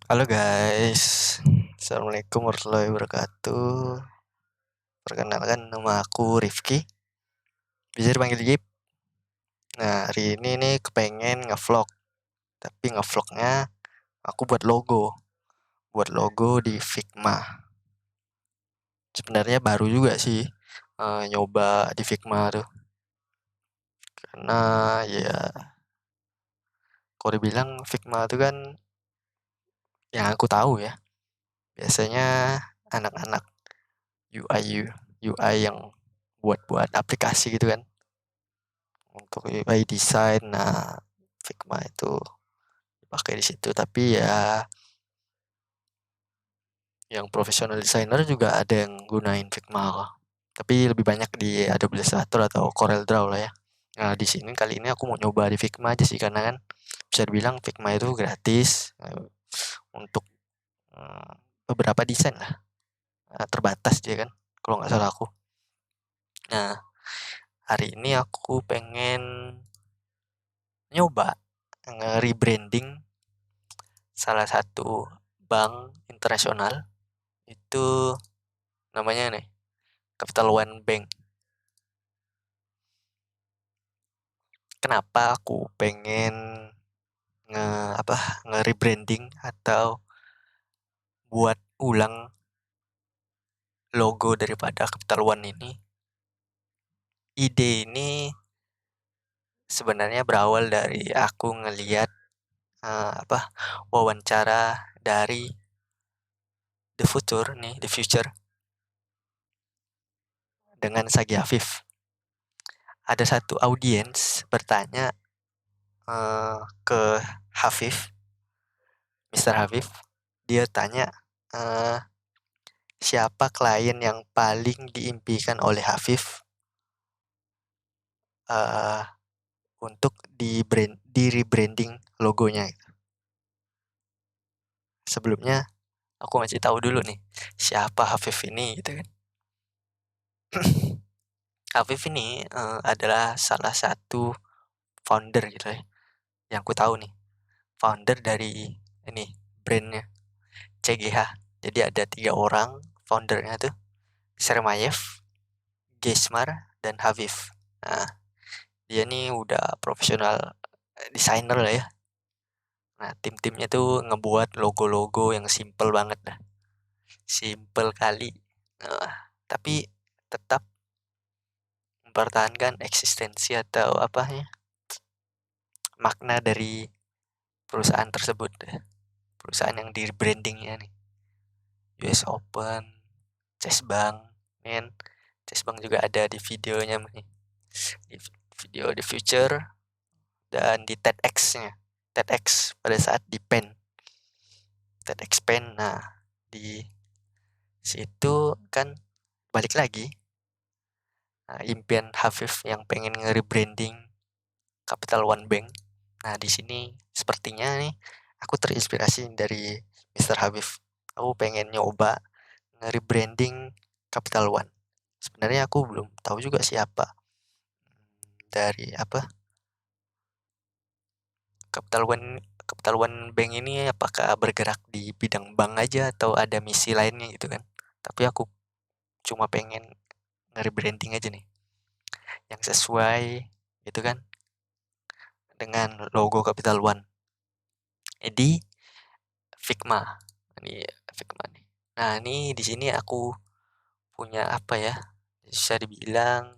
Halo guys, Assalamualaikum warahmatullahi wabarakatuh. Perkenalkan nama aku Rifki, bisa dipanggil Jip. Nah hari ini nih kepengen ngevlog, tapi ngevlognya aku buat logo di Figma. Sebenarnya baru juga sih nyoba di Figma tuh, karena ya kalau dibilang Figma tuh kan yang aku tahu ya, biasanya anak-anak UI yang buat-buat aplikasi gitu kan. Untuk UI design, nah Figma itu dipakai di situ. Tapi ya yang profesional designer juga ada yang gunain Figma kok. Tapi lebih banyak di Adobe Illustrator atau Corel Draw lah ya. Nah di sini kali ini aku mau nyoba di Figma aja sih, karena kan bisa dibilang Figma itu gratis untuk beberapa desain lah. Terbatas dia kan kalau nggak salah aku. Nah hari ini aku pengen nyoba nge-rebranding salah satu bank internasional. Itu namanya nih Capital One Bank. Kenapa aku pengen nge nge-rebranding atau buat ulang logo daripada Capital One ini? Ide ini sebenarnya berawal dari aku ngelihat wawancara dari The Future dengan Sagi Afif. Ada satu audiens bertanya ke Hafif, Mr. Hafif. Dia tanya, eh, siapa klien yang paling diimpikan oleh Hafif uh, untuk di rebranding logonya gitu. Sebelumnya aku masih tahu dulu nih siapa Hafif ini gitu kan. Hafif ini adalah salah satu founder gitu ya, yang aku tahu nih, founder dari ini brandnya CGH. Jadi ada 3 orang foundernya tuh, Sermayev, Gesmar, dan Hafif. Nah, dia nih udah profesional desainer lah ya. Nah, tim-timnya tuh ngebuat logo-logo yang simple banget dah. Simple kali. Tapi tetap mempertahankan eksistensi atau apa ya, makna dari perusahaan tersebut ya. Perusahaan yang di brandingnya nih. US Open, Chase Bank, men. Chase Bank juga ada di videonya nih. Di video The Future dan di TEDx-nya. TEDx pada saat di Pen. TEDx Pen. Nah, di situ kan balik lagi impian Hafif yang pengen nge-rebranding Capital One Bank. Nah, di sini sepertinya nih aku terinspirasi dari Mr. Hafif. Aku pengen nyoba nge-rebranding Capital One. Sebenarnya aku belum tahu juga siapa dari Capital One Bank ini, apakah bergerak di bidang bank aja atau ada misi lainnya gitu kan. Tapi aku cuma pengen nge-rebranding aja nih yang sesuai gitu kan dengan logo Capital One. Jadi Figma. Ini Figma nih. Nah, ini di sini aku punya apa ya? Bisa dibilang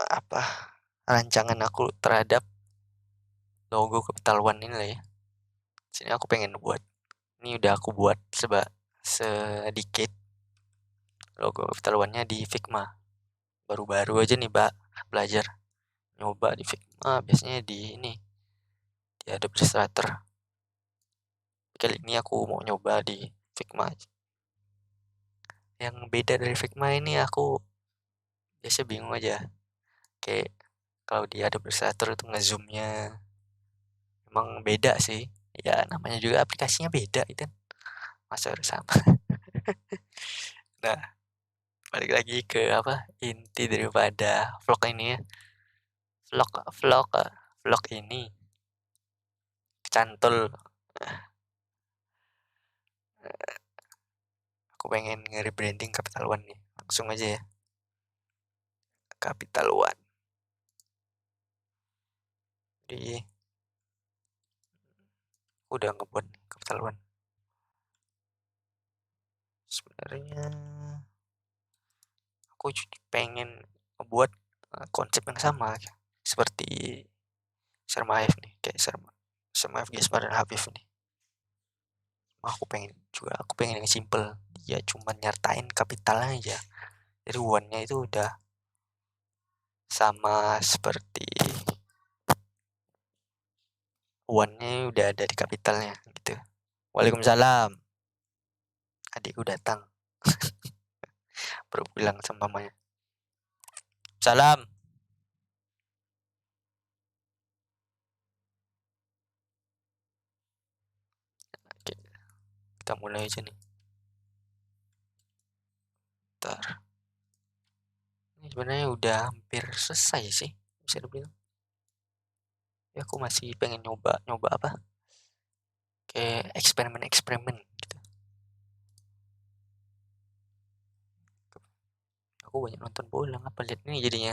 apa? Rancangan aku terhadap logo Capital One ini lah ya. Sini aku pengen buat. Ini udah aku buat sedikit logo Capital One-nya di Figma. Baru-baru aja nih, Mbak, belajar nyoba di Figma. Biasanya di ini di Adobe Illustrator. Kali ini aku mau nyoba di Figma. Yang beda dari Figma ini aku biasa bingung aja. Kayak kalau di Adobe Illustrator itu ngezoomnya emang beda sih. Ya namanya juga aplikasinya beda itu. Masa harus sama. Nah, balik lagi ke inti daripada vlog ini ya. Vlog vlog vlog ini cantol Aku pengen nge-rebranding Capital One nih. Langsung aja ya. Capital One. Jadi udah ngebuat Capital One. Sebenarnya aku pengen ngebuat konsep yang sama seperti Sermaif nih, kayak Sermaif Gaspar dan Habib nih. Aku pengen yang simple, ya cuma nyertain kapitalnya aja. Jadi one-nya itu udah sama seperti one-nya udah ada di kapitalnya gitu. Waalaikumsalam. Adikku datang. Baru bilang sama mamanya. Salam. Oke, kita mulai aja nih. Ntar. Ini sebenarnya udah hampir selesai sih, bisa dibilang. Ya aku masih pengen nyoba apa? Kayak eksperimen gitu. Aku banyak nonton bola, apa lihat ini jadinya.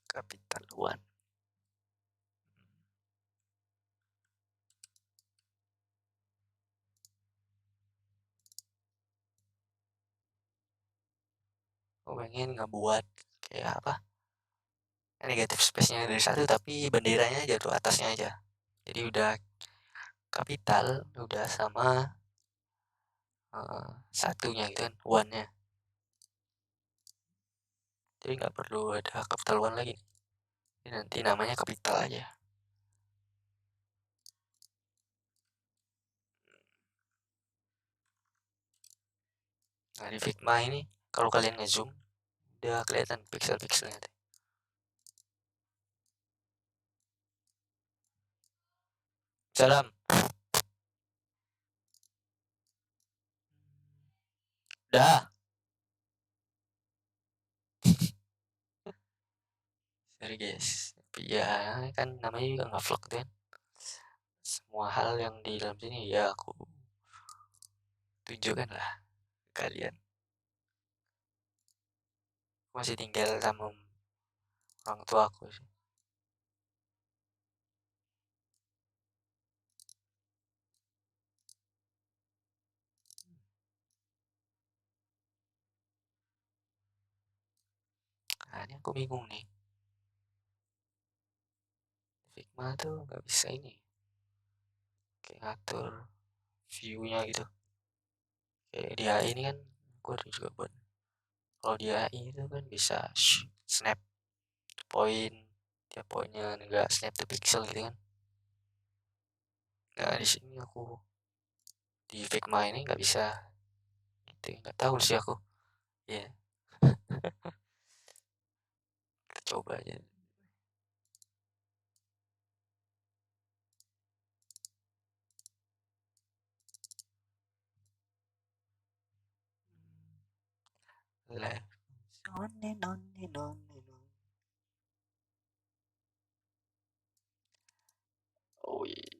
Capital One. Aku pengen ngebuat kayak apa? Negatif space-nya dari satu tapi benderanya jatuh atasnya aja. Jadi udah kapital, udah sama satunya gitu kan, one-nya. Jadi nggak perlu ada capital one lagi. Jadi nanti namanya kapital aja. Nah di Figma ini kalau kalian ngezoom udah kelihatan pixel-pixelnya. Salam. Dah. Sorry guys. Tapi ya kan namanya juga nggak vlog kan. Semua hal yang di dalam sini ya aku tunjukkan lah ke kalian. Aku masih tinggal sama orang tua aku sih. Nah ini aku bingung nih. Figma tuh nggak bisa ini. Kayak ngatur view-nya gitu. Kayak di AI ini kan aku ada juga buat. Kalau di AI itu kan bisa snap point, tiap poinnya enggak snap to pixel gitu kan. Nah di sini aku di Figma ini nggak bisa. Itu nggak tahu sih aku. Ya, yeah. Kita coba aja. Live. On and on and on and on. Oh iya.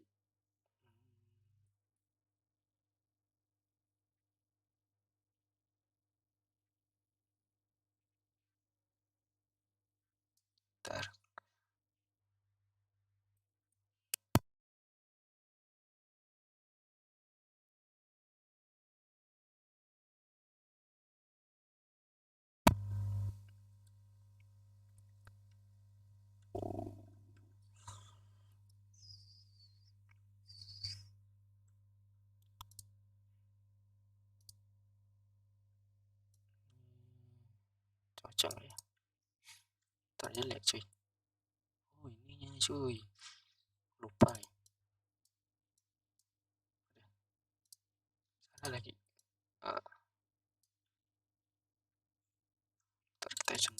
Ntar. Cocok ya. Ntar jelek cuy. Oh ininya cuy. Lupa ya. Salah lagi. Ntar kita zoom.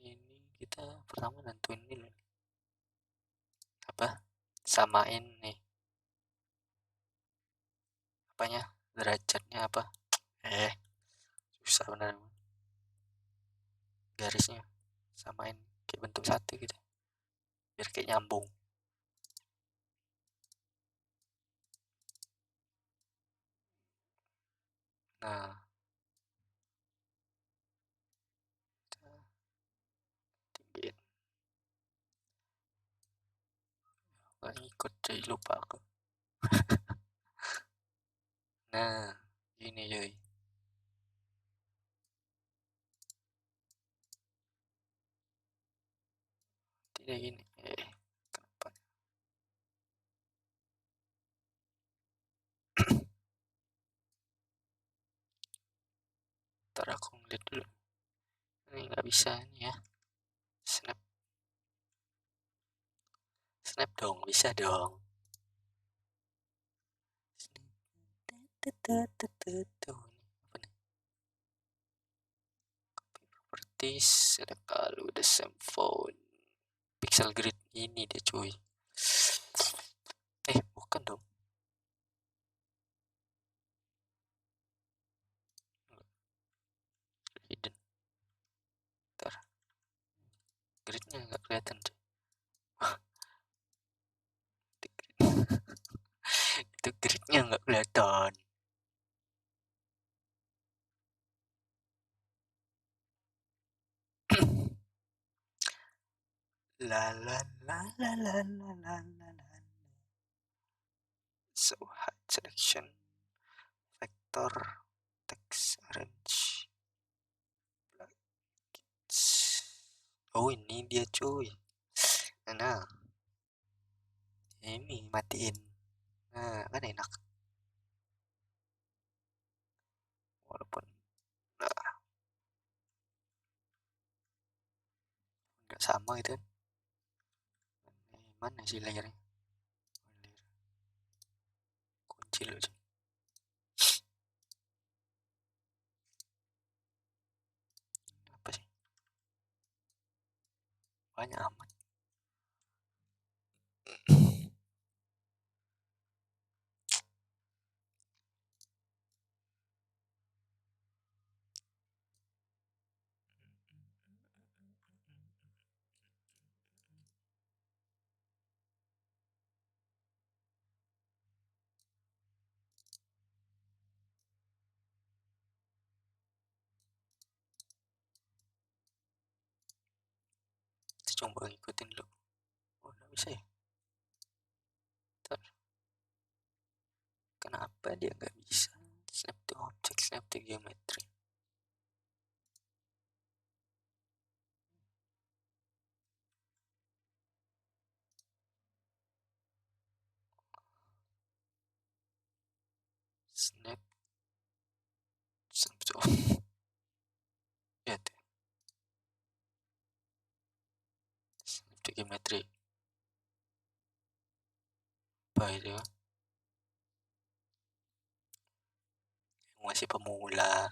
Ini kita pertama nentuin dulu. Apa? Samain nih. Apanya? Derajatnya apa? Susah benar. Garisnya samain kayak bentuk satu gitu biar kayak nyambung. Nah, tinggiin. Nggak ngikut cuy, lupa aku. Nah, gini cuy. Tidak gini. Kenapa? Ntar aku ngeliat dulu. Ini nggak bisa nih ya. Snap. Snap dong, bisa dong. Tuh, apa nih? Properties, ada kalau the same phone. Pixel grid ini deh cuy. Bukan dong. Hidden. Ntar. Gridnya nggak kelihatan cuy. Itu gridnya nggak kelihatan. La la la la la la la la la. So hard selection vector text arrange. Oh ini dia cuy. Nah ini matiin. Nah kan enak. Walaupun nggak sama gitu kan. Mana sih layarnya? Kunci loh. Apa sih? Banyak amat. Coba ngikutin dulu. Oh nggak bisa ya? Ntar. Kenapa dia nggak bisa? Snap to object, snap to geometry. Snap to ya tuh. Snap to geometry. Apa itu? Masih pemula.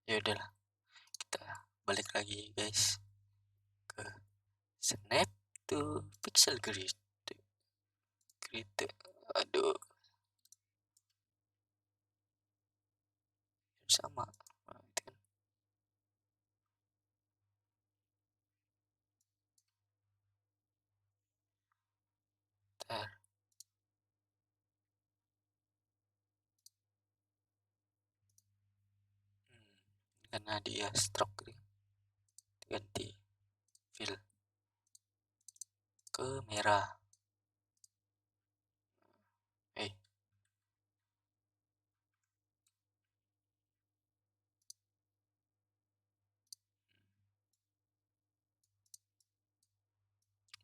Ya udahlah, kita balik lagi guys ke snap to pixel grid. Aduh, sama. Nah, itu kan. Ntar. Karena dia stroke ganti fill ke merah. Eh,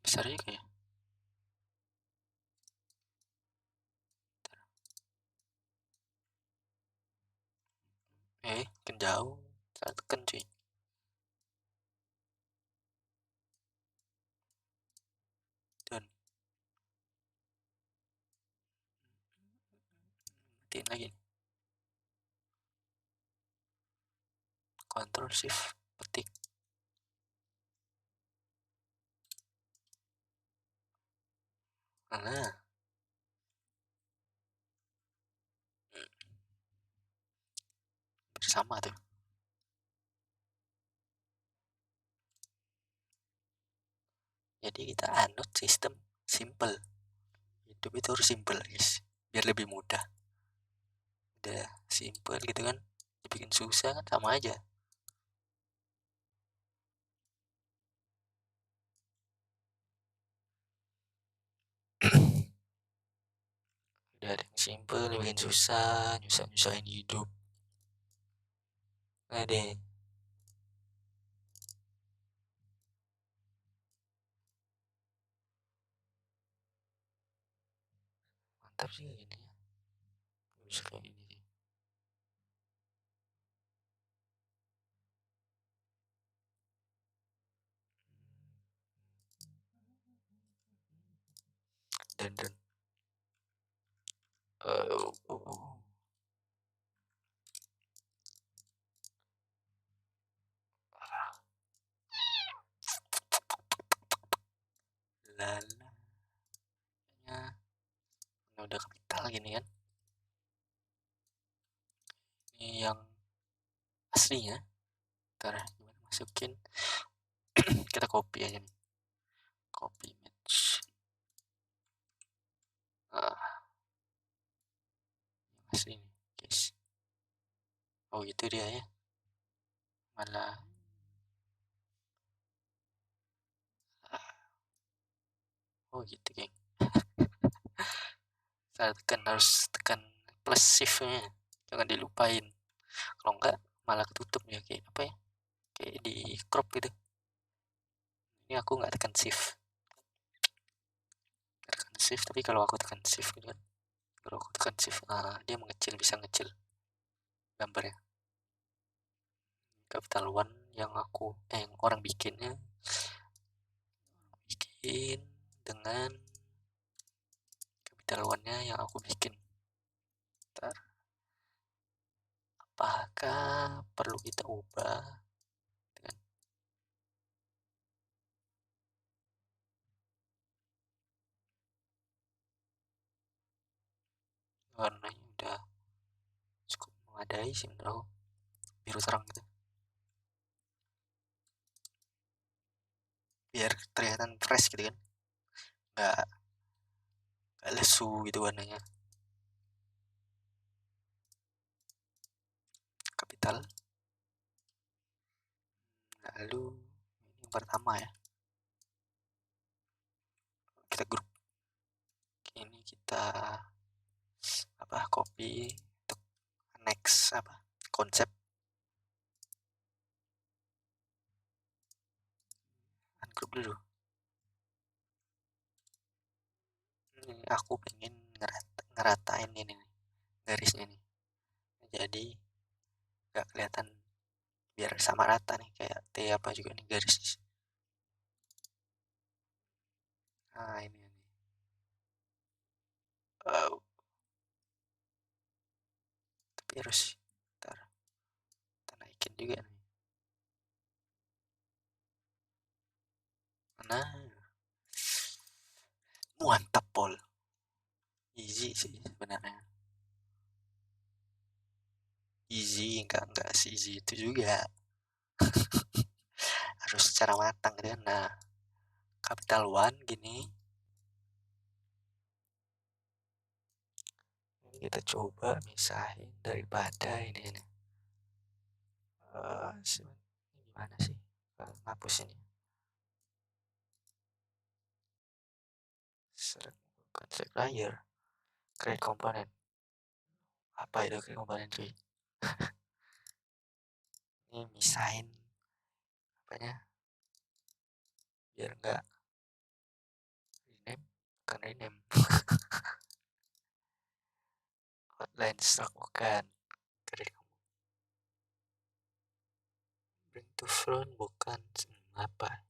besar juga ya. Kan jauh. Saya tekan cuy. Dan matiin lagi. Ctrl Shift petik. Nah, bersama tuh. Jadi kita anut sistem simple. Hidup itu harus simple guys, biar lebih mudah. Udah simple gitu kan, dibikin susah kan sama aja. Udah ada yang simple dibikin susah, nyusahin hidup. Nah deh, mantap sih ini ya, bisa kayak gini sih. Dan lala ya, udah kapital gini kan. Ini yang aslinya, ntar gimana masukin. Kita copy aja nih, copy image. Yang asli nih guys. Oh itu dia ya, malah oh gitu geng. Saya harus tekan plus shift-nya, jangan dilupain, kalau enggak malah ketutup ya, kayak apa ya, kayak di crop gitu. Ini aku nggak tekan shift, tapi kalau aku tekan shift gitu kan, kalau aku tekan shift dia mengecil, bisa ngecil gambarnya. Capital One yang yang orang bikin dengan Capital One-nya yang aku bikin. Ntar, apakah perlu kita ubah dengan warnanya? Udah cukup memadai sih menurut aku, biru terang gitu, biar kelihatan fresh gitu kan, nggak lesu gitu warnanya. Capital, lalu ini yang pertama ya, kita grup ini, kita apa, copy untuk next apa, konsep, ungroup dulu. Ini aku pengen ngeratain ini nih, garisnya nih, jadi nggak kelihatan, biar sama rata nih, kayak T apa juga nih garis. Nah ini nih, tapi harus ntar kita naikin juga nih. Nah mantap Pol, easy sih sebenarnya, easy, enggak sih easy itu juga. Harus secara matang gitu kan. Nah Capital One gini, ini kita coba misahin daripada ini nih. Gimana sih hapus ini, bukan select layer, create component. Apa itu create component cuy? Ini misahin apanya, biar enggak rename, bukan rename. Outline stroke bukan, create bring to front bukan, apa,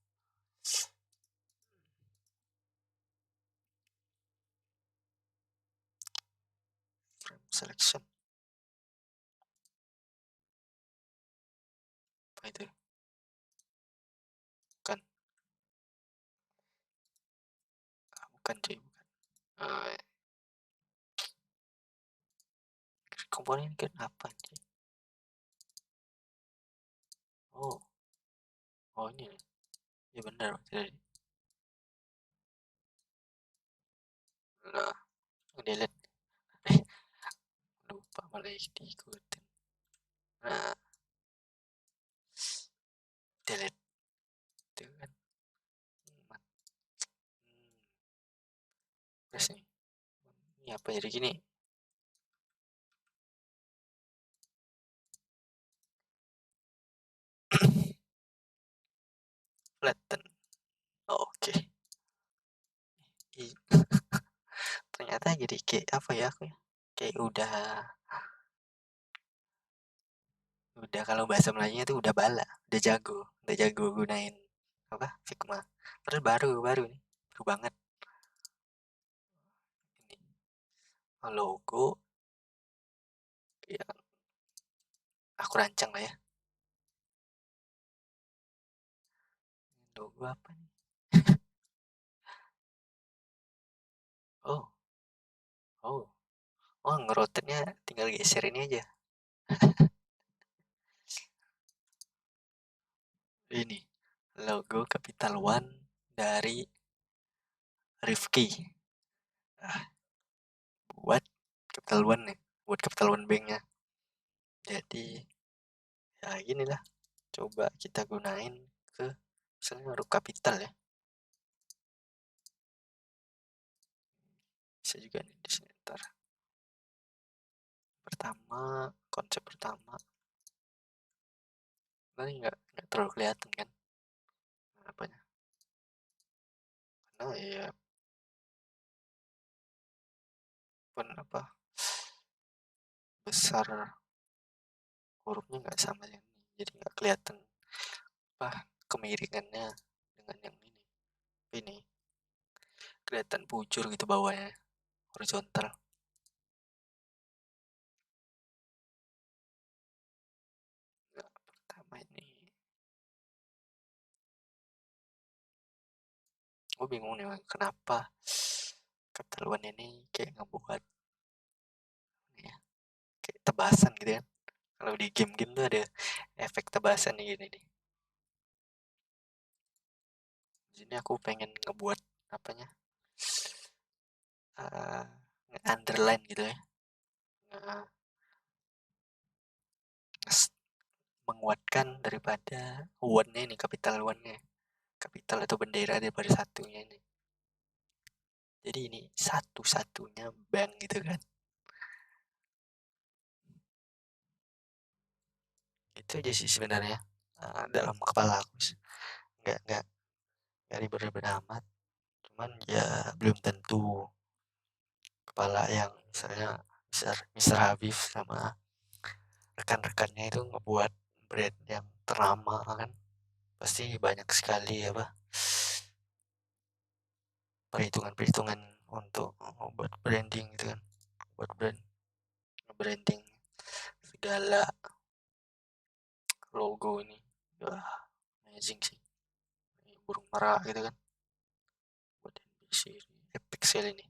frame selection, apa itu, bukan, bukan cuy, bukan. Komponen kan apa cuy? Oh, oh ini ya benar tadi. Nah, delete. Eh, lupa malah diikutin. Nah, delete itu kan. Terus nih, ini apa jadi gini? Flatten. Oh, oke. Ternyata jadi kayak apa ya aku ya? Kayak udah kalau bahasa Melayunya tuh udah bala, udah jago gunain apa? Figma. Terus baru nih, baru banget ini logo yang aku rancang lah ya. Logo apa nih? Oh, oh, oh, ngerotetnya tinggal geser ini aja. Ini logo Capital One dari Rifki. Ah, buat Capital One nih, buat Capital One Bank-nya. Jadi ya gini lah, coba kita gunain ke misalnya huruf kapital ya. Bisa juga nih di sini ntar. Pertama, konsep pertama. Nah, ini nggak terlalu kelihatan kan apanya. Karena ya apa besar hurufnya nggak sama yang ini. Jadi nggak kelihatan apa kemiringannya dengan yang ini. Ini kelihatan bujur gitu bawahnya, horizontal. Nah, pertama ini, gue bingung nih kenapa keterlaluan ini kayak ngebuat ini ya, kayak tebasan gitu kan. Kalau di game-game tuh ada efek tebasan nih gini nih. Di sini aku pengen ngebuat apanya? Uh, underline gitu ya. Uh, menguatkan daripada one-nya ini, capital one-nya. Kapital atau bendera daripada satunya ini. Jadi ini satu-satunya bank gitu kan. Itu aja sih sebenarnya dalam kepala aku. Nggak ribet-ribet amat. Cuman ya belum tentu kepala yang misalnya Mr. Habib sama rekan-rekannya itu ngebuat brand yang ternama kan. Pasti banyak sekali apa perhitungan-perhitungan untuk membuat branding gitu kan. Buat branding segala logo ini. Wah, amazing sih. Ini burung merah gitu kan. Buat NPC epic sale ini.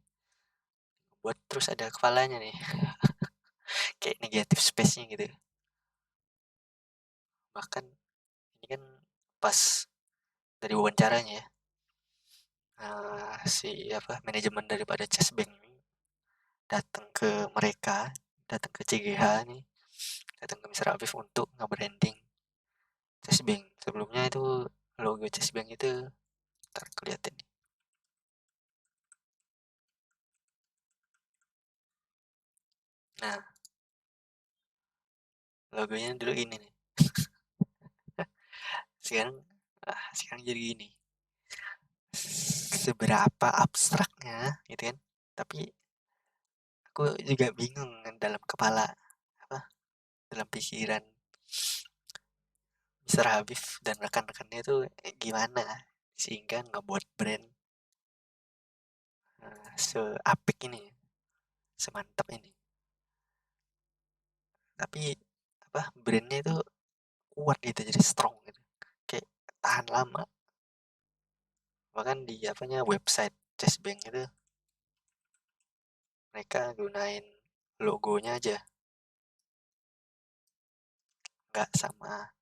Buat terus ada kepalanya nih. Kayak negatif space-nya gitu. Bahkan ini kan pas dari wawancaranya ya. Si apa manajemen daripada Chess Bank ini datang ke mereka, datang ke CGH nih, datang ke Mr. Afif untuk nge-branding Chess Bank. Sebelumnya itu logo Chess Bank itu ntar kelihatan nih. Nah, logonya dulu ini nih. Sekarang sekarang jadi gini. Seberapa abstraknya gitu kan. Tapi aku juga bingung kan dalam kepala apa dalam pikiran Mr. Habib dan rekan-rekannya itu gimana sehingga ngebuat brand seapik ini, semantap ini. Tapi apa brandnya itu kuat gitu, jadi strong gitu, kayak tahan lama. Bahkan di apanya website Chess Bank itu mereka gunain logonya aja, nggak sama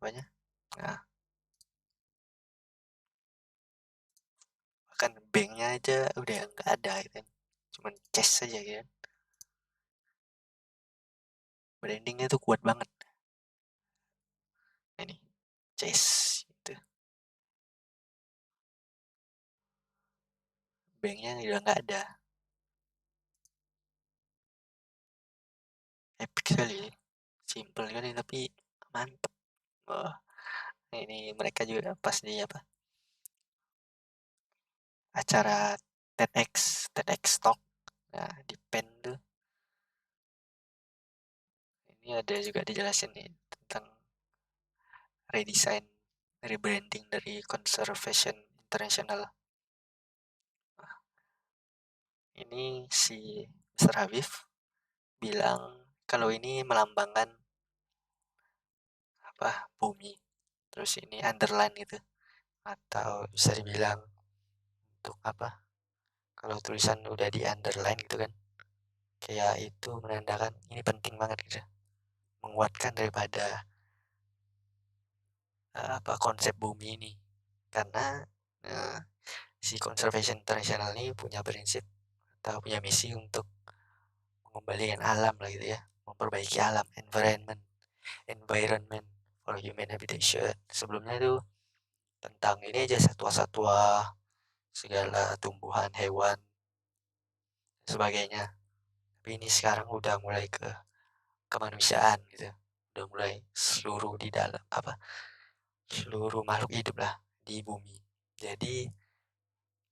apanya. Nah, bahkan banknya aja udah nggak ada gitu kan. cuman Chess saja kan. Brandingnya tuh kuat banget. Nah, ini Chess itu. Banknya udah nggak ada. Epic sekali. Simple kan tapi mantep. Wah, ini mereka juga pas di apa acara TEDx Talk. Nah, di pen tuh ini ada juga dijelasin nih tentang redesign, rebranding dari Conservation International. Ini si Mr. Habib bilang kalau ini melambangkan apa bumi, terus ini underline gitu, atau bisa dibilang untuk apa kalau tulisan udah di underline gitu kan, kayak itu menandakan ini penting banget gitu, menguatkan daripada apa konsep bumi ini, karena uh, si Conservation International ini punya prinsip atau punya misi untuk mengembalikan alam lah gitu ya, memperbaiki alam, environment for human habitation. Sebelumnya itu tentang ini aja satwa-satwa, segala tumbuhan, hewan, dan sebagainya. Tapi ini sekarang udah mulai ke kemanusiaan gitu. Udah mulai seluruh di dalam apa seluruh makhluk hidup lah di bumi. Jadi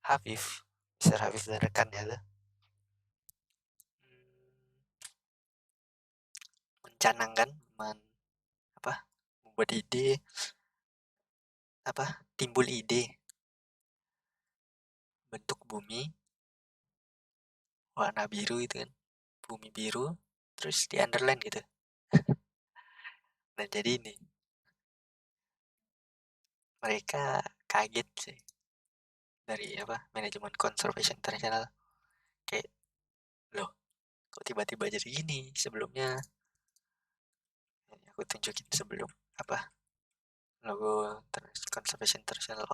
Hafif, Mr. Hafif dan rekannya tuh mencanangkan apa membuat ide apa timbul ide bentuk bumi warna biru itu kan, bumi biru terus di underline gitu. Nah jadi ini mereka kaget sih dari apa manajemen Conservation International, kayak loh kok tiba-tiba jadi gini, sebelumnya aku tunjukin sebelum apa logo Conservation International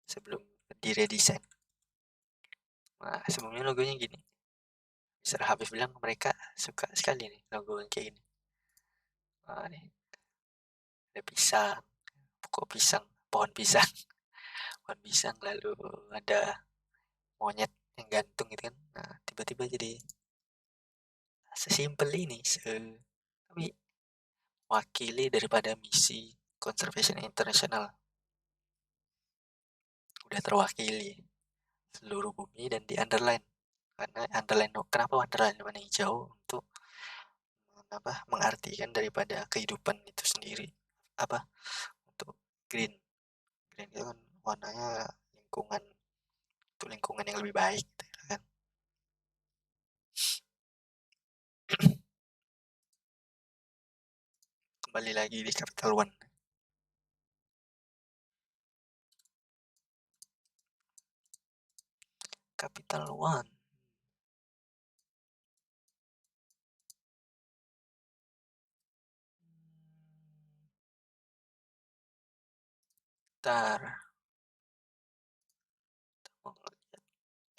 sebelum diredesign. Nah sebelumnya logonya gini, Mr. Habib bilang mereka suka sekali nih logo yang kayak gini. Nah, nih ada pisang, pokok pisang, pohon pisang, pohon pisang, lalu ada monyet yang gantung gitu kan. Nah tiba-tiba jadi sesimpel ini, tapi wakili daripada misi Conservation International udah terwakili seluruh bumi dan di underline, karena underline kenapa underline warna hijau untuk apa mengartikan daripada kehidupan itu sendiri, apa untuk green, green itu kan warnanya lingkungan, untuk lingkungan yang lebih baik gitu kan. Kembali lagi di Capital One. Capital One. Ntar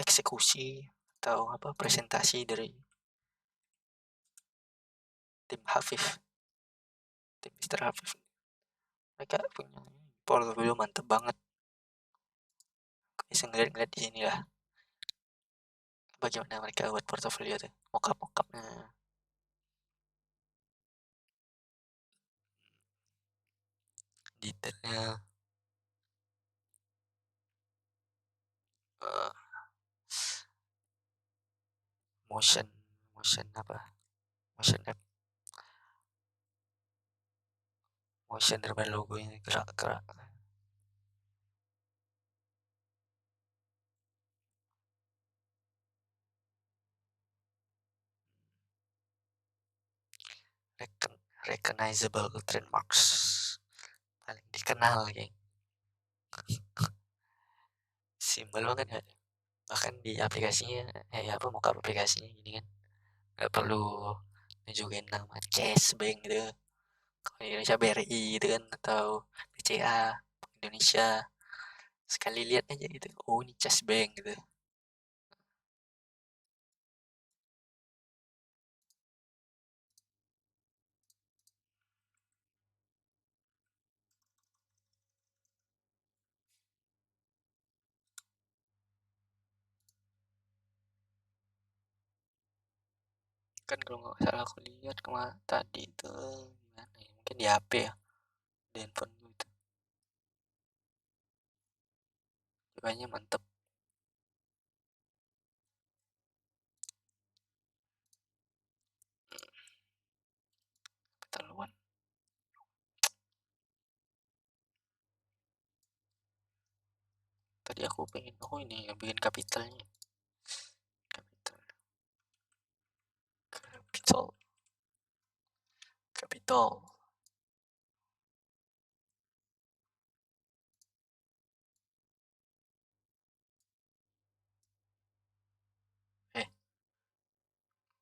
eksekusi atau apa presentasi dari tim Hafif, tim Mister Hafif. Mereka punya portfolio mantep banget. Bisa ngeliat-ngeliat di sini lah bagaimana mereka buat portfolio tuh, mockup-mockupnya, detailnya, uh, motion, motion apa, motion app, motion daripada logonya gerak-gerak. Recognizable trademarks, paling dikenal kayak simbol banget ya. Bahkan di aplikasinya apa muka aplikasinya gini kan, nggak perlu nunjukin nama Chess Bank gitu, kalau Indonesia BRI gitu kan, atau BCA Indonesia, sekali lihat aja gitu, oh ini Chess Bank gitu. Kan kalau nggak salah aku lihat tadi itu gimana ya? Mungkin di HP ya, di handphone gitu. Kayaknya mantep. Keterlaluan. Tadi aku pengen ini yang bikin kapitalnya. Kapital. Capital. Capital. Eh,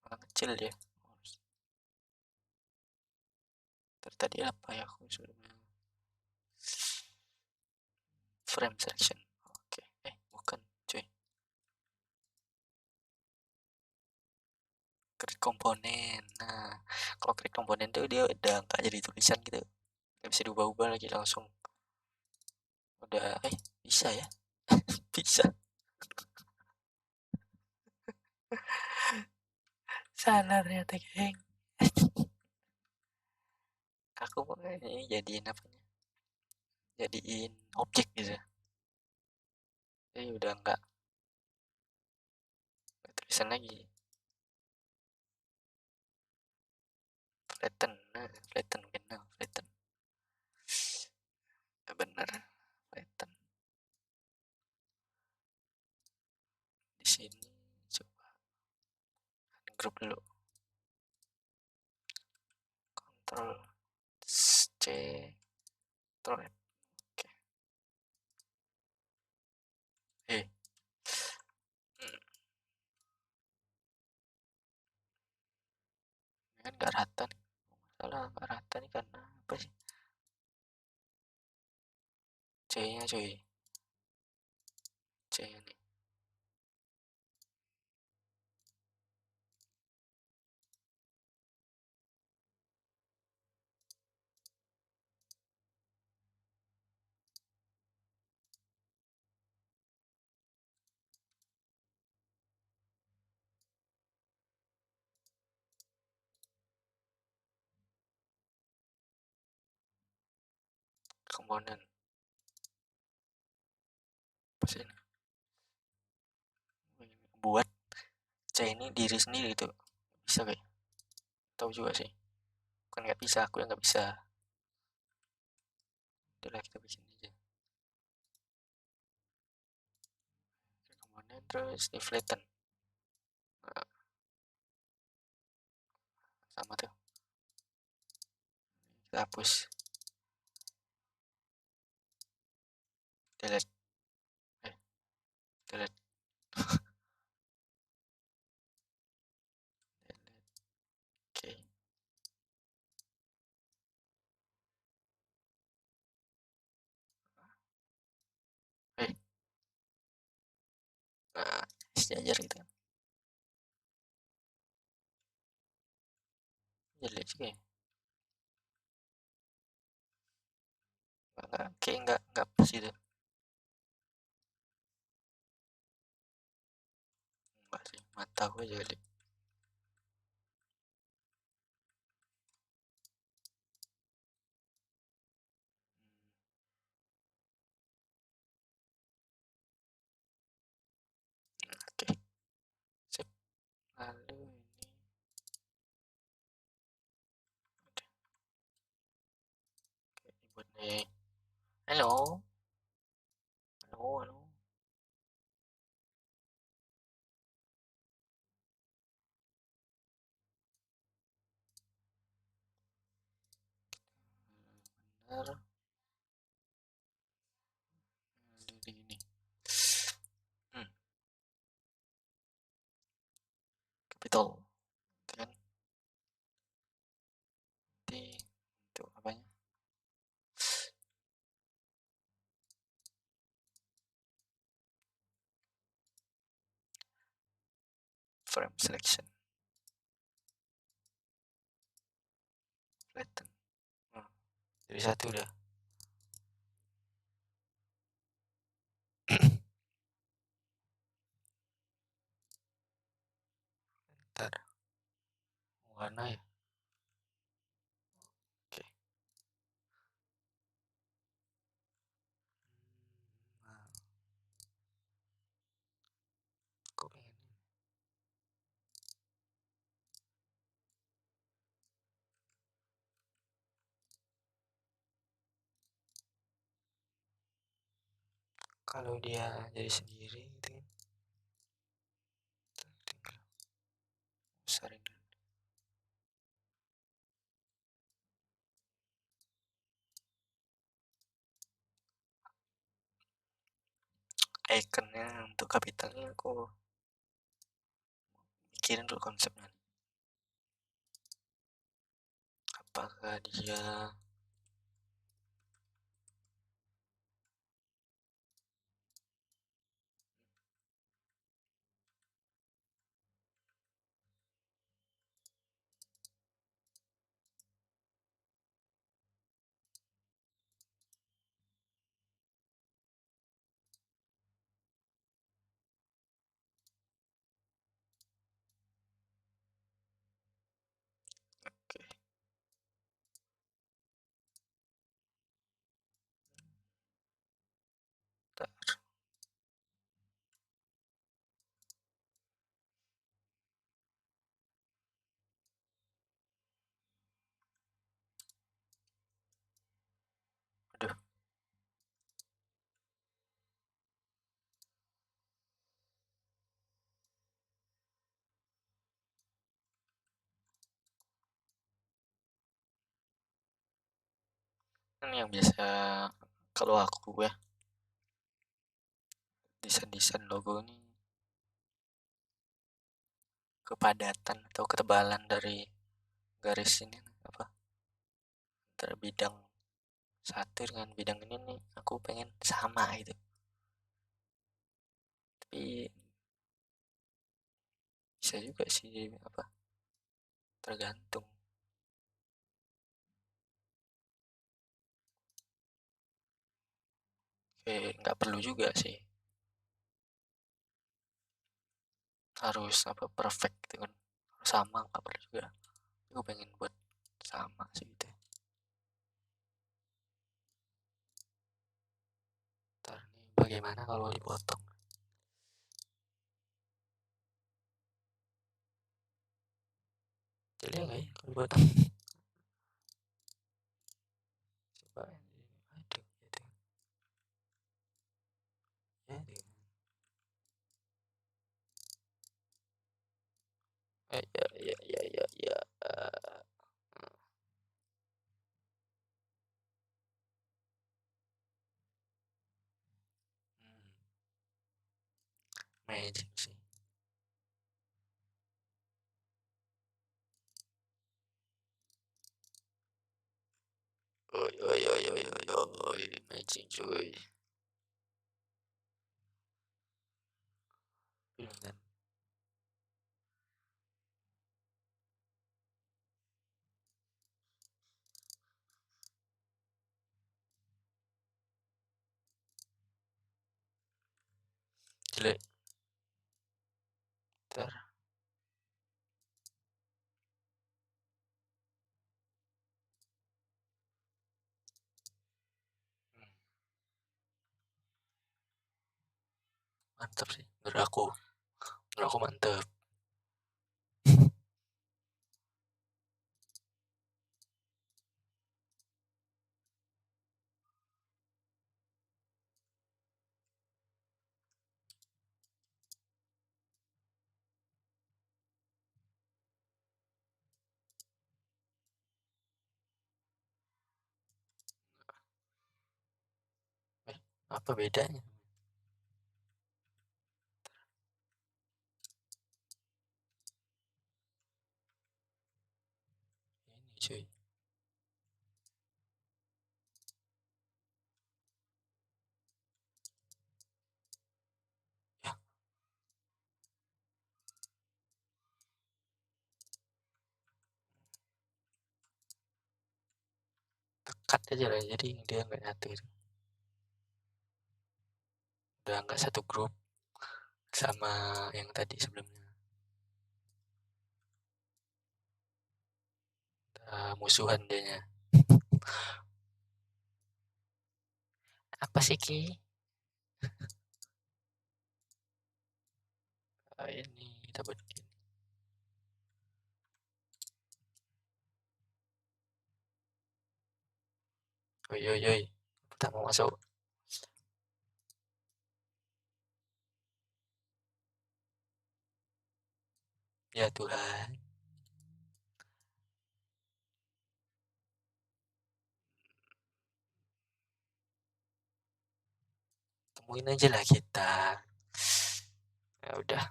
orang kecil ya. Tadi apa ya aku sudah frame selection. Oke. Bukan, cuy. Create komponen. Nah, kalau create komponen tuh dia udah nggak jadi tulisan gitu. Nggak bisa diubah-ubah lagi langsung. Udah, bisa ya? Bisa. Salah ternyata, geng. Aku mau ini jadiin apanya? Jadiin objek gitu. Jadi udah nggak tulisan lagi. Flatten, nah, flatten kenal, flatten. Ya bener, flatten. Di sini coba grup dulu. Ctrl C, Ctrl F. Oke. Eh, hmm, ini kan nggak rata nih. Salah, nggak rata nih karena apa sih? C-nya cuy, C-nya nih. Komponen apa sih ini? Buat C ini diri sendiri gitu. Bisa kayak? Tahu juga sih. Bukan nggak bisa, aku yang nggak bisa. Udah kita bikin aja. Komponen terus di flatten. Nah, sama tuh. Kita hapus. Delete. Eh, delete. Delete. Oke. Eh, nah, sejajar gitu kan. Jelek juga ya. Kayak nggak pas gitu. Enggak sih, mata gue jelek. Oke, sip. Lalu ini. Oke, buat nih. Halo, halo, halo. Bener. Ini. Hmm, capital. Kan nanti untuk apanya? Frame selection. Flatten. Hmm, jadi satu udah. Ntar. Mana ya? Oke. Nah, aku pengen kalau dia jadi sendiri gitu kan, tinggal besarin ikonnya. Untuk kapitalnya aku mikirin dulu konsepnya, apakah dia oke. Bentar. Aduh, ini yang biasa kalau aku ya desain-desain logo ini kepadatan atau ketebalan dari garis ini apa, antara bidang satu dengan bidang ini nih aku pengen sama gitu, tapi bisa juga sih apa, tergantung. Nggak perlu juga sih harus apa perfect gitu kan, harus sama nggak perlu juga. Aku pengen buat sama sih gitu. Ntar nih bagaimana kalau dipotong, jadi nggak ya kalau dipotong? Coba aduh gitu ya deh. Ya ya ya ya ya magic sih. Oi oi oi oi oi oi magic cuy. Film kan. Jelek. Ntar mantap sih menurut aku mantep. Apa bedanya ini cuy? Ya tekat aja lah, jadi dia nggak nyatu gitu. Udah nggak satu grup sama yang tadi sebelumnya. musuhan dianya. Apa sih Ki? Ini kita buat gini. Oi oi oi. Kita mau masuk. Ya Tuhan. Temuin aja lah kita. Ya udah.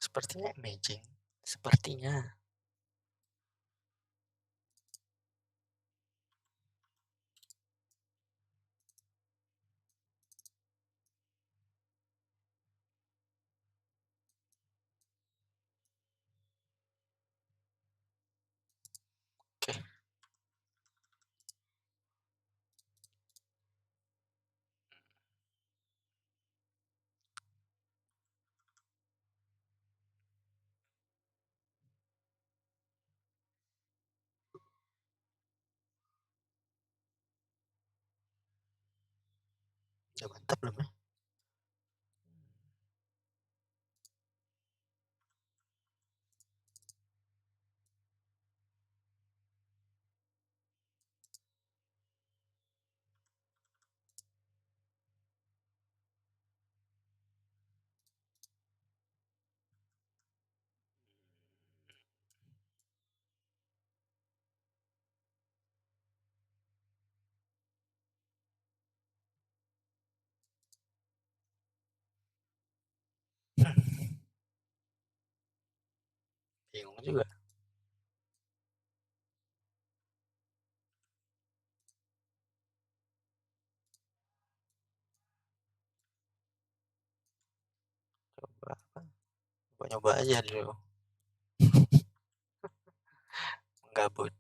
Sepertinya amazing. Sepertinya. Oke. Udah mantap belum ya? Bingung juga. Coba apa? Coba nyoba aja dulu. Gabut.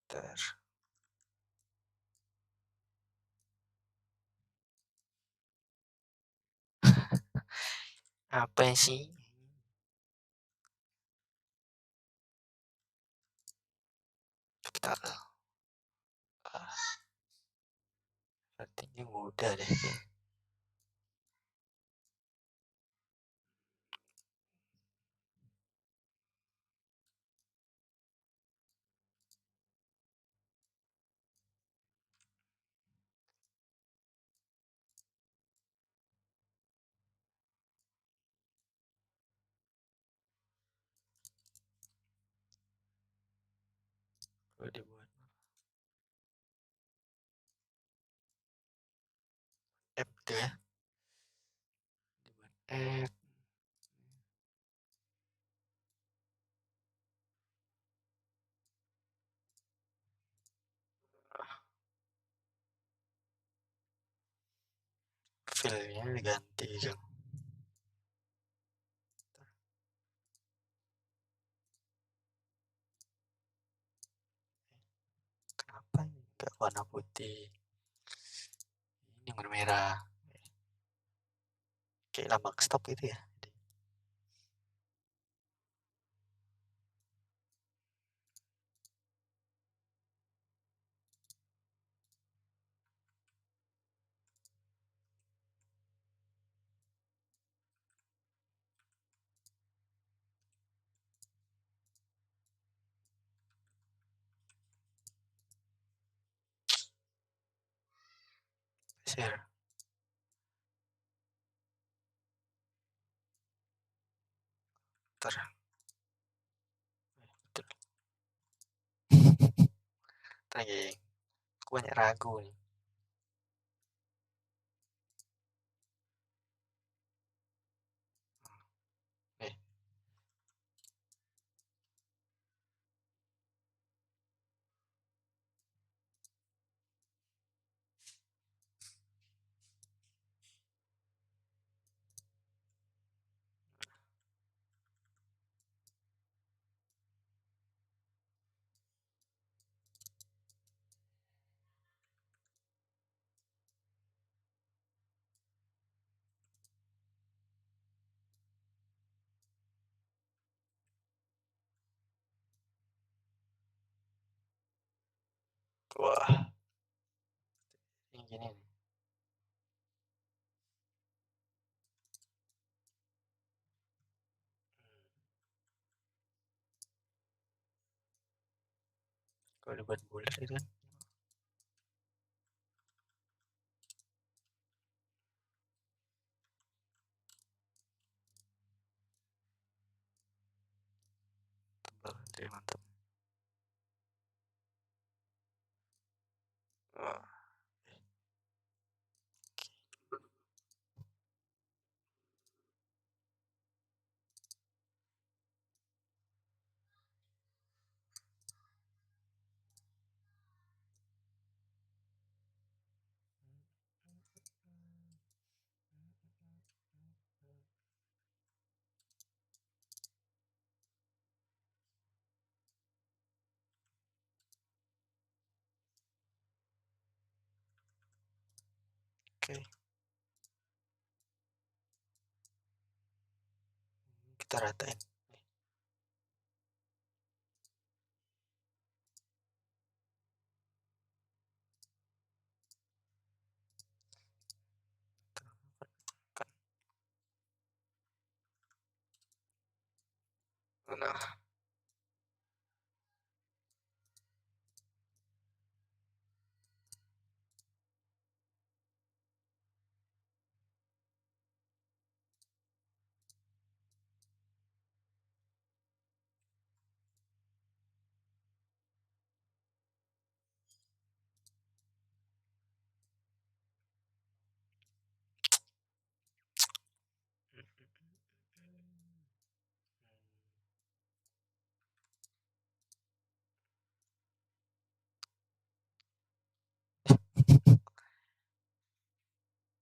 Ntar. Apa sih? Bentar. Berarti ini mudah deh. Kalau dibuat app gitu ya. Dibuat app. Filenya diganti kan. Kenapa ini nggak warna putih? Ini warna merah. Kayak lambang stop gitu ya. Share. Ntar. Betul. Ntar lagi. Aku banyak ragu nih. Eh, Wah, yang gini nih. Kalau dibuat bulat itu kan tebal, jadi mantap. Wah, oke, kita ratain. Kan. Nah,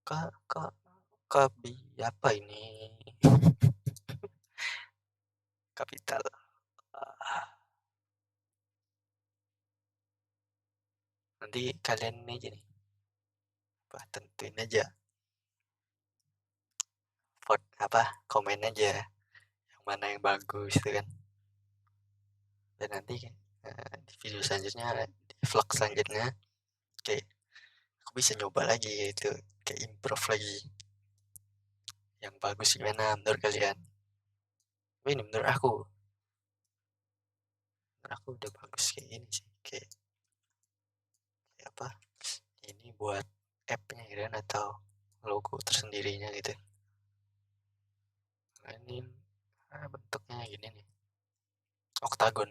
kak, kak, kabi apa ini? Kapital. Ah, nanti kalian ini aja nih, apa, tentuin aja vote apa, komen aja yang mana yang bagus itu kan. Dan nanti di video selanjutnya, di vlog selanjutnya, kayak aku bisa nyoba lagi gitu, kayak improve lagi yang bagus gimana menurut kalian. Tapi ini menurut aku udah bagus kayak ini sih, kayak apa, ini buat app-nya gitu kan, atau logo tersendirinya gitu. Nah, ini bentuknya gini nih, oktagon.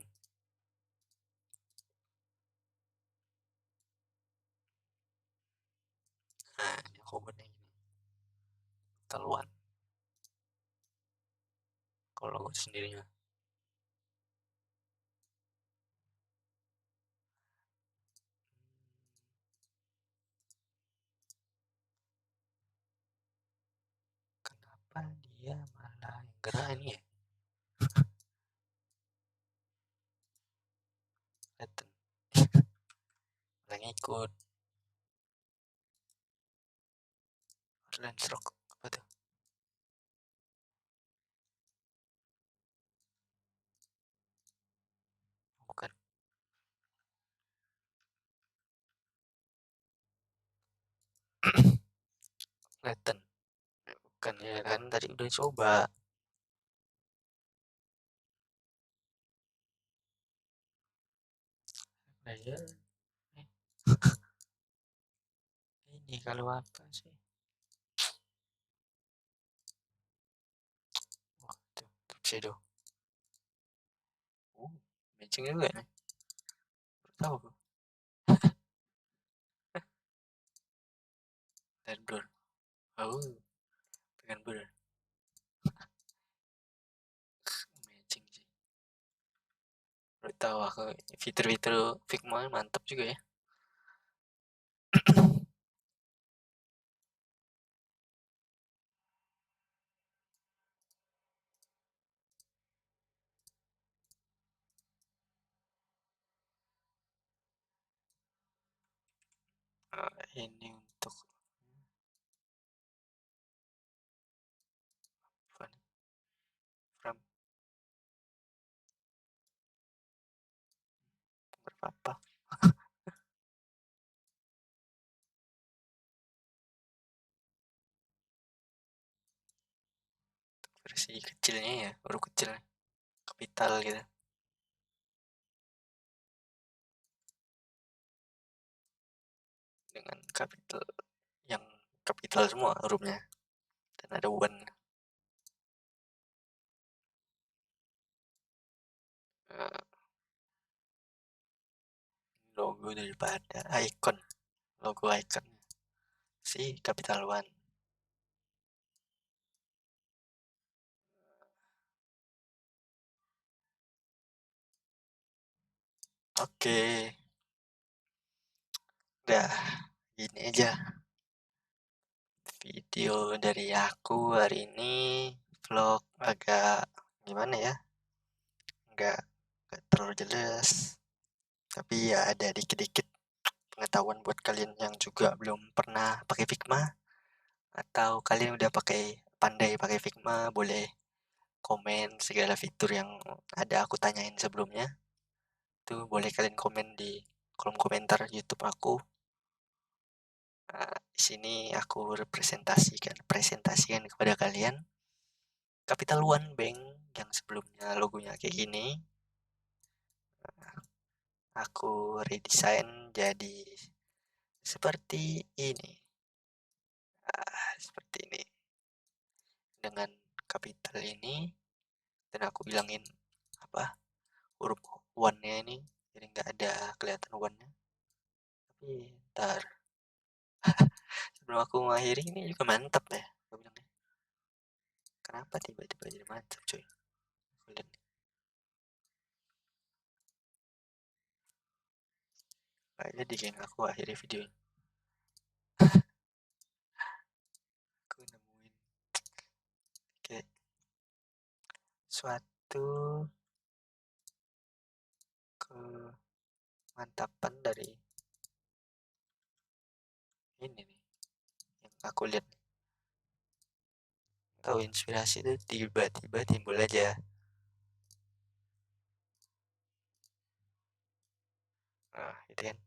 Nah, ini aku buatnya gini, teluan kalau logo sendirinya. Kenapa dia malah yang gerak ini ya, kelihatan malah ngikut. Outline stroke apa tuh, bukan, kelihatan, bukan ya kan, tadi udah coba player. Eh, ini kalau apa sih, wah tuh tuxedo. uh Matching juga nih, baru tahu aku. Dan blur, oh dengan blur matching sih, baru tahu aku. Fitur-fitur Figma mantap juga ya. Ini untuk apa nih, frame berapa, versi kecilnya ya, huruf kecil kapital gitu, dengan kapital yang kapital semua hurufnya, dan ada one. Eh, logo daripada icon, logo icon si kapital one. Oke, udah gini aja video dari aku hari ini. Vlog agak gimana ya, nggak terlalu jelas, tapi ya ada dikit-dikit pengetahuan buat kalian yang juga belum pernah pakai Figma, atau kalian udah pandai pakai Figma. Boleh komen segala fitur yang ada aku tanyain sebelumnya, tuh boleh kalian komen di kolom komentar YouTube aku. Nah, di sini aku presentasikan kepada kalian Capital One Bank yang sebelumnya logonya kayak gini. Aku redesign jadi seperti ini. Seperti ini. Dengan capital ini, dan aku bilangin apa huruf one-nya ini, jadi nggak ada kelihatan one-nya. Tapi ntar sebelum aku mengakhiri ini juga mantap ya, aku bilangnya. Kenapa tiba-tiba jadi mantap cuy? Aku lihat kayaknya di game aku akhiri video ini. Aku nemuin kayak suatu kemantapan dari ini nih yang aku lihat. Tahu inspirasi itu tiba-tiba timbul aja. Nah, itu kan.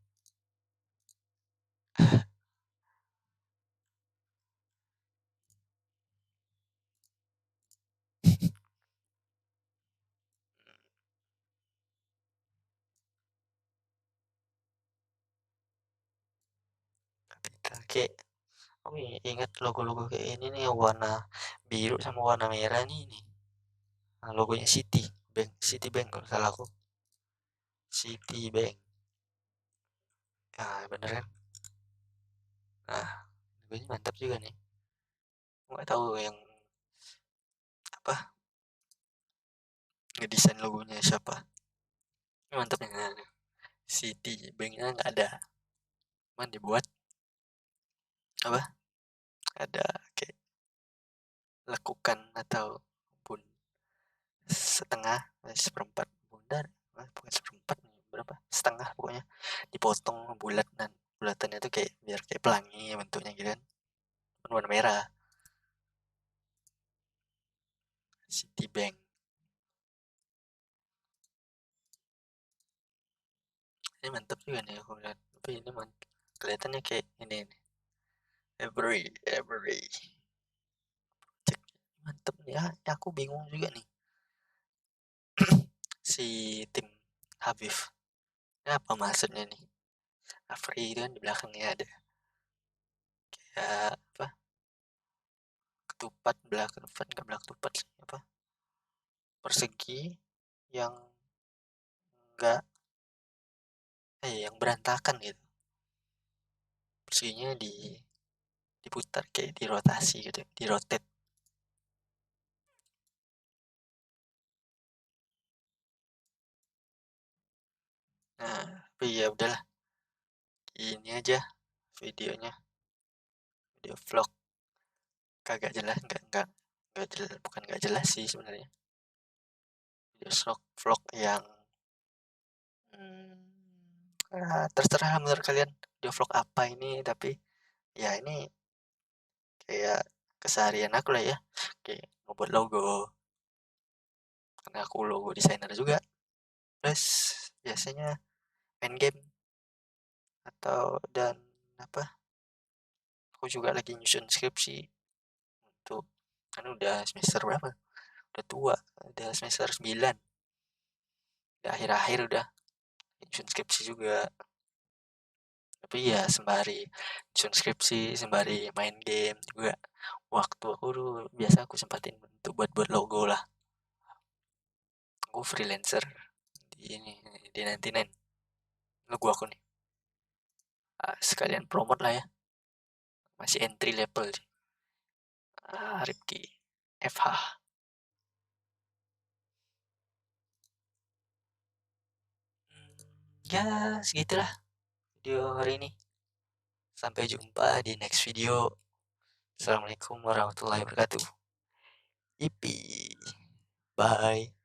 Kayak aku ingat logo-logo kayak ini nih yang warna biru sama warna merah nih. Nah, logonya Citibank kalau salah aku. Citibank. Ah, bener kan? Nah, logonya mantap juga nih. Nggak tahu yang apa ngedesain logonya siapa. Ini mantap ya. Nah, Citibanknya nggak ada, cuman dibuat apa? Ada kayak lekukan atau pun setengah, seperempat bundar, bukan seperempat nih, berapa? Setengah pokoknya dipotong bulat, dan bulatannya tuh kayak biar kayak pelangi bentuknya gitu kan. Warna merah. Citibank. Ini mantap juga nih aku lihat. Tapi ini kelihatannya kayak ini nih. Every. Cek. Mantep nih ya. Aku bingung juga nih. Si tim Habib. Ini apa maksudnya nih? Afri itu kan di belakangnya ada kayak apa? Ketupat belakang ketupat, nggak belakang ketupat sih, apa? Persegi yang enggak yang berantakan gitu. Perseginya diputar kayak dirotasi gitu, dirotate. Nah, tapi ya udahlah. Ini aja videonya, video vlog kagak jelas, nggak jelas, bukan nggak jelas sih sebenarnya. Video vlog yang terserah menurut kalian video vlog apa ini, tapi ya ini kayak keseharian aku lah ya, kayak membuat logo, karena aku logo desainer juga, terus biasanya main game dan apa, aku juga lagi nyusun skripsi untuk kan udah semester berapa, udah tua, udah semester 9, udah akhir-akhir udah nyusun skripsi juga. Tapi ya sembari nyusun skripsi, sembari main game juga, waktu aku dulu biasa aku sempatin untuk buat-buat logo lah. Aku freelancer di ini, di 99, logo aku nih. Sekalian promote lah ya, masih entry level sih. Rifki FH. Ya segitulah video hari ini. Sampai jumpa di next video. Assalamualaikum warahmatullahi wabarakatuh. Yippee. Bye.